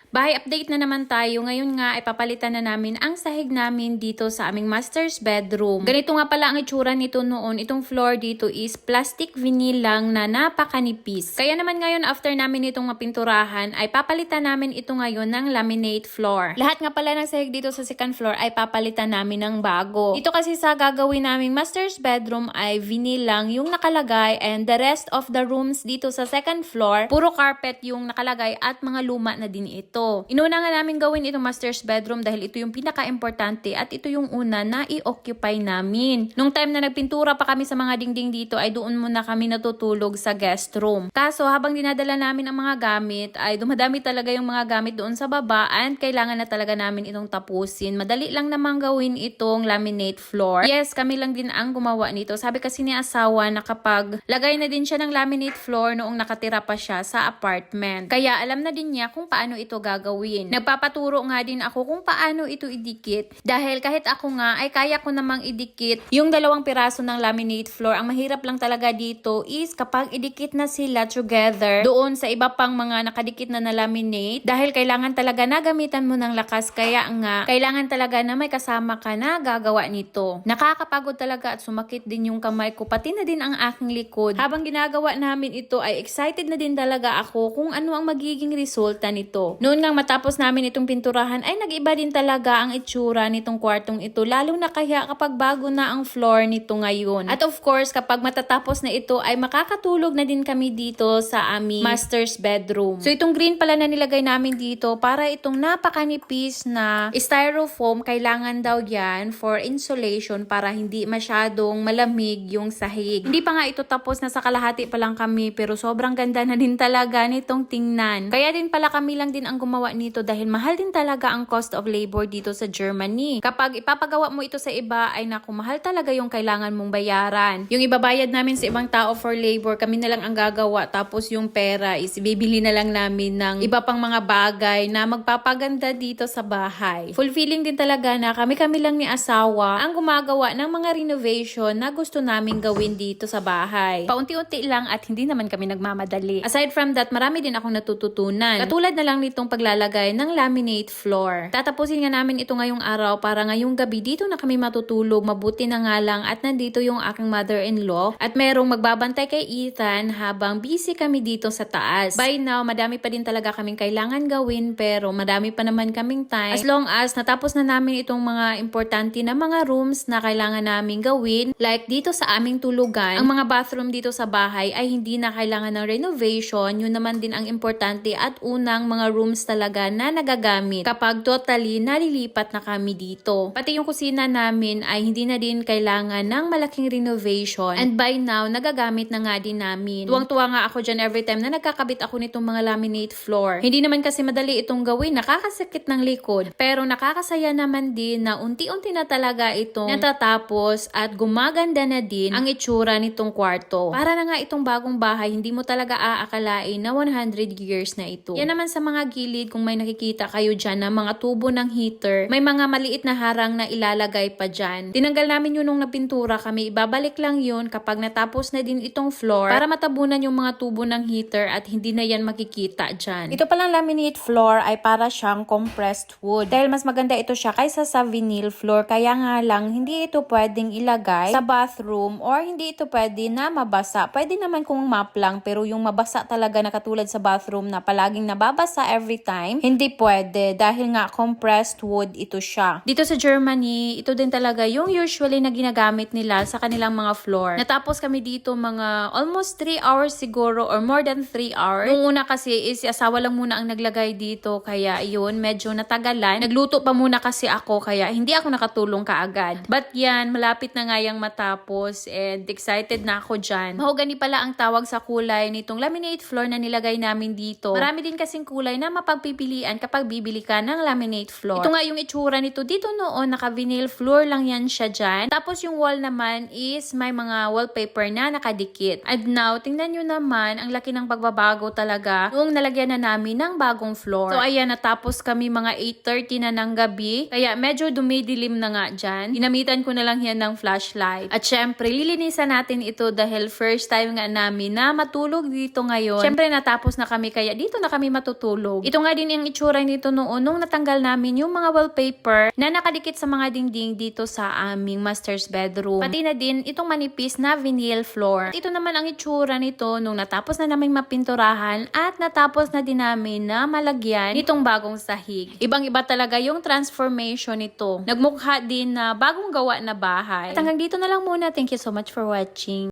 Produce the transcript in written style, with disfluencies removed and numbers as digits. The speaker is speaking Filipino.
Bahay update na naman tayo. Ngayon nga ay papalitan na namin ang sahig namin dito sa aming master's bedroom. Ganito nga pala ang itsura nito noon. Itong floor dito is plastic vinyl lang na napakanipis. Kaya naman ngayon after namin itong mapinturahan ay papalitan namin ito ngayon ng laminate floor. Lahat nga pala ng sahig dito sa second floor ay papalitan namin ng bago. Dito kasi sa gagawin naming master's bedroom ay vinyl lang yung nakalagay and the rest of the rooms dito sa second floor puro carpet yung nakalagay at mga luma na din ito. Inuna nga namin gawin itong master's bedroom dahil ito yung pinaka-importante at ito yung una na i-occupy namin. Nung time na nagpintura pa kami sa mga dingding dito ay doon muna kami natutulog sa guest room. Kaso habang dinadala namin ang mga gamit ay dumadami talaga yung mga gamit doon sa baba and kailangan na talaga namin itong tapusin. Madali lang naman gawin itong laminate floor. Yes, kami lang din ang gumawa nito. Sabi kasi ni asawa na kapag lagay na din siya ng laminate floor noong nakatira pa siya sa apartment. Kaya alam na din niya kung paano ito gagawin. Nagpapaturo nga din ako kung paano ito idikit. Dahil kahit ako nga ay kaya ko namang idikit yung 2 piraso ng laminate floor. Ang mahirap lang talaga dito is kapag idikit na sila together doon sa iba pang mga nakadikit na laminate. Dahil kailangan talaga na gamitan mo ng lakas. Kaya nga, kailangan talaga na may kasama ka na gagawa nito. Nakakapagod talaga at sumakit din yung kamay ko. Pati na din ang aking likod. Habang ginagawa namin ito ay excited na din talaga ako kung ano ang magiging resulta nito. Noon nga matapos namin itong pinturahan ay nag-iba din talaga ang itsura nitong kwartong ito. Lalo na kaya kapag bago na ang floor nito ngayon. At of course, kapag matatapos na ito ay makakatulog na din kami dito sa aming master's bedroom. So itong green pala na nilagay namin dito para itong napakanipis na styrofoam. Kailangan daw yan for insulation para hindi masyadong malamig yung sahig. Hindi pa nga ito tapos, nasa kalahati pa lang kami pero sobrang ganda na din talaga nitong tingnan. Kaya din pala kami lang din ang gumawa nito dahil mahal din talaga ang cost of labor dito sa Germany. Kapag ipapagawa mo ito sa iba ay naku, mahal talaga yung kailangan mong bayaran. Yung ibabayad namin sa ibang tao for labor, kami na lang ang gagawa tapos yung pera is bibili na lang namin ng iba pang mga bagay na magpapaganda dito sa bahay. Fulfilling din talaga na kami-kami lang ni asawa ang gumagawa ng mga renovation na gusto namin gawin dito sa bahay. Paunti-unti lang at hindi naman kami nagmamadali. Aside from that, marami din akong natututunan. Katulad na lang nitong paglalagay ng laminate floor. Tatapusin nga namin ito ngayong araw para ngayong gabi dito na kami matutulog. Mabuti na nga lang at nandito yung aking mother-in-law at merong magbabantay kay Ethan habang busy kami dito sa taas. By now, madami pa din talaga kaming kailangan gawin pero madami pa naman kaming time. As long as natapos na namin itong mga importante na mga rooms na kailangan namin gawin, like dito sa aming tulugan, ang mga bathroom dito sa bahay ay hindi na kailangan ng renovation. Yun naman din ang importante at unang mga rooms talaga na nagagamit kapag totally nalilipat na kami dito. Pati yung kusina namin ay hindi na din kailangan ng malaking renovation and by now nagagamit na nga din namin. Tuwang-tuwa nga ako dyan every time na nagkakabit ako nitong mga laminate floor. Hindi naman kasi madali itong gawin, nakakasakit ng likod, pero nakakasaya naman din na unti-unti na talaga itong natatapos at gumaganda na din ang itsura nitong kwarto. Para na nga itong bagong bahay, hindi mo talaga aakalain na 100 years na ito. Yan naman sa mga gilid, kung may nakikita kayo dyan na mga tubo ng heater, may mga maliit na harang na ilalagay pa dyan. Tinanggal namin yun nung napintura kami, ibabalik lang yun kapag natapos na din itong floor para matabunan yung mga tubo ng heater at hindi na yan makikita dyan. Ito palang laminate floor ay para siyang compressed wood. Dahil mas maganda ito siya kaysa sa vinyl floor, kaya nga lang hindi ito pwedeng ilagay sa bathroom or hindi ito pwede na mabasa. Pwede naman kung map lang pero yung mabasa talaga na katulad sa bathroom na palaging nababasa every time, hindi pwede dahil nga compressed wood ito siya. Dito sa Germany, ito din talaga yung usually na ginagamit nila sa kanilang mga floor. Natapos kami dito mga almost 3 hours siguro or more than 3 hours. Nung una kasi is si asawa lang muna ang naglagay dito kaya yun, medyo natagalan. Nagluto pa muna kasi ako kaya hindi ako nakatulong kaagad. But yan, malapit na nga yung matapos and excited na ako dyan. Mahogany pala ang tawag sa kulay nitong laminate floor na nilagay namin dito. Marami din kasing kulay na mapagpipilian kapag bibili ka ng laminate floor. Ito nga yung itsura nito dito noon, naka-vinyl floor lang yan siya dyan. Tapos yung wall naman is may mga wallpaper na nakadikit. And now, tingnan nyo naman, ang laki ng pagbabago talaga noong nalagyan na namin ng bagong floor. So ayan, natapos kami mga 8:30 na ng gabi. Kaya medyo dumidilim na nga dyan. Ginamitan ko na lang yan ng flashlight. At syempre, lilinisan natin ito dahil first time nga namin na matulog dito ngayon. Syempre, natapos na kami kaya dito na kami matutulog. Ito Ito nga din ang itsura nito noon nung natanggal namin yung mga wallpaper na nakadikit sa mga dingding dito sa aming master's bedroom. Pati na din itong manipis na vinyl floor. Ito naman ang itsura nito nung natapos na namin mapinturahan at natapos na din namin na malagyan nitong bagong sahig. Ibang-iba talaga yung transformation nito. Nagmukha din na bagong gawa na bahay. At hanggang dito na lang muna. Thank you so much for watching.